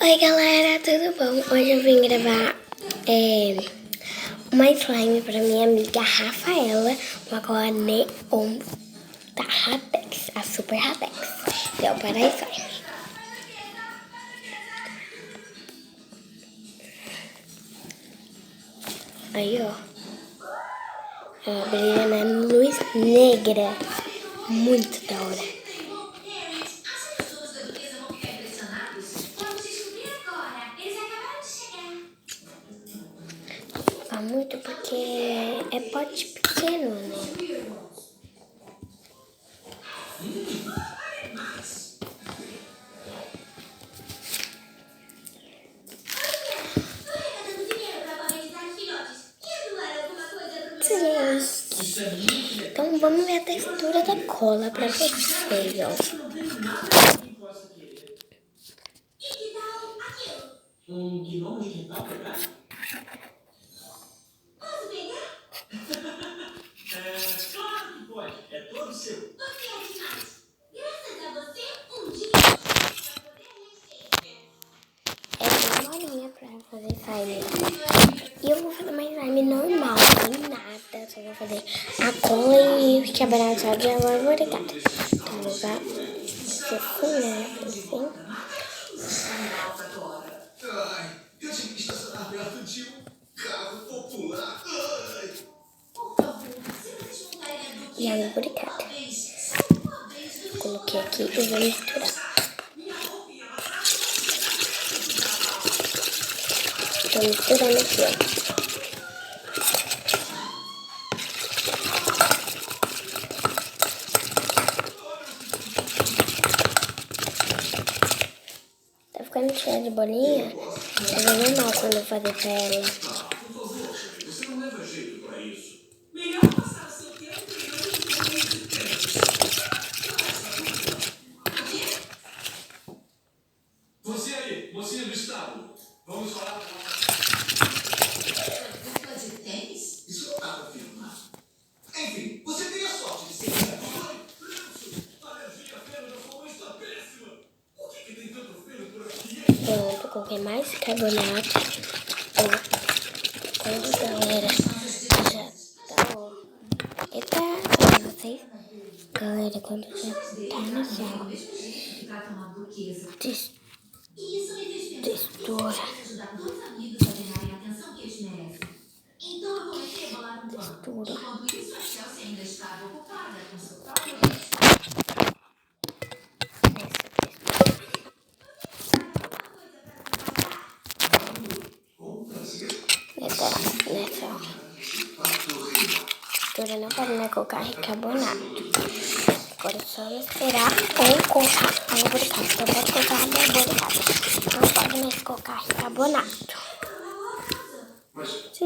Oi galera, tudo bom? Hoje eu vim gravar uma slime pra minha amiga Rafaela, uma cor neon da Ratex, a Super Ratex. Deu para a slime. Aí ó, ela brilha na luz negra, muito da hora. Muito porque é pote pequeno, né? Gente, então vamos ver a textura da cola pra vocês, ó. Um gnomo de quintal quebrado? Posso pegar? Claro que pode. É todo seu. Você é demais. Graças a você, um dia vai poder mexer. É bem molinha pra fazer slime. E eu vou fazer uma slime normal, sem nada. Só vou fazer a cola e quebrar só de amor obrigada. Então vou usar esse assim, né? Assim. Ai, eu tive que estacionar perto de um carro popular. Ai. Por favor, se vocês montarem a E a duquesa lubrificada. uma vez, vocês Coloquei aqui e vou misturar. Tô misturando aqui, ó. Tá ficando cheia de bolinha, mas é normal quando eu fazer pra ela. Por favor, você não leva jeito pra isso. Melhor passar o seu tempo Você aí, mocinha do estábulo. Vamos falar com a... dupla de tênis? Isso não dá pra afirmar. Enfim, você teria sorte de ser vereador? Alergia, feno, sua está péssima. Por que tem tanto feno por aqui? Pronto, coloquei mais carbonato. Quando galera já tá, ó. Eita, pra vocês. Galera, quando já tá no céu. E isso me fez pensar. Textura. Ajudar dois amigos a ganharem a atenção que eles merecem. Então eu comecei a bolar um plano. Textura. Enquanto isso, a Chelsea ainda estava ocupada com seu próprio Nessa, textura não pode nem colocar bicarbonato. Agora é só misturar ou colocar a lubrificante. Então pode colocar a lubrificante. Não pode mais colocar bicarbonato. Gente,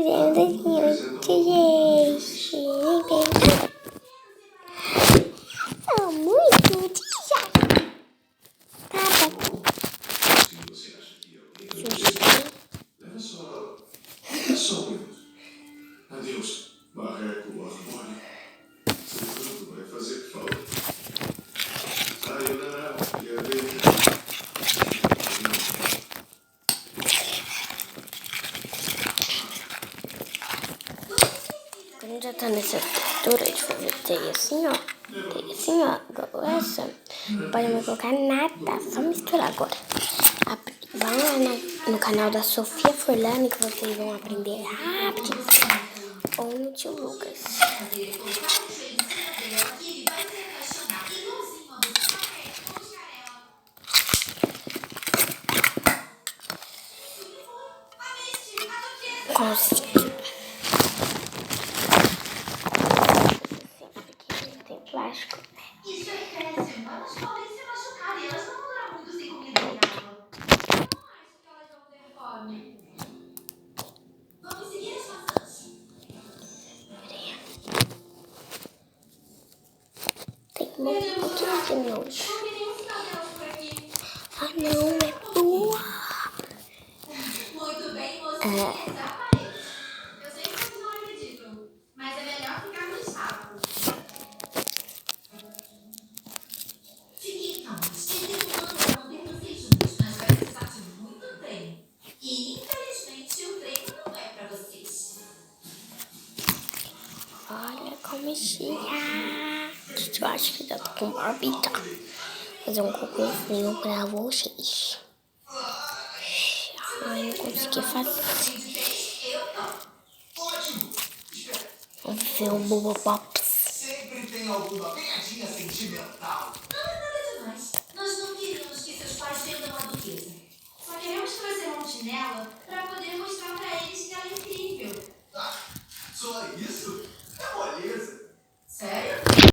são muito chato. Tá bom. Se você acha que eu... Leva só... É só um minuto. Adeus, barreco harmônico. Seu canto vai fazer falta. Sayonara, Yabê. Quando já tá nessa textura de fazer teia assim, ó. Teia assim, ó. Igual essa. Não pode mais colocar nada. Só misturar agora. Vão lá no canal da Sofia Furlani que vocês vão aprender rápido. Ou no tio Lucas. Consegui. Tem plástico. Isso é péssimo. Elas podem se machucar e elas não vão durar muito sem comida e água. Não acho que elas vão ter fome. Vamos seguir as maçãs. Tem um pouquinho de nojo. Não tem nenhum sinal delas por aqui. Ah não, é boa. Muito bem, você desaparece. Eu sei que vocês não acreditam, mas é melhor ficar no estábulo. Fiquem calmos. Tentei um plano para manter vocês juntos, mas vai precisar de muito como chia. Eu acho que dá com Barbie, tá? Fazer um cocôzinho pra vocês. Ai, não consegui fazer. Ótimo! Espera. Vamos ver o Bobo Pops. Sempre tem alguma pegadinha sentimental.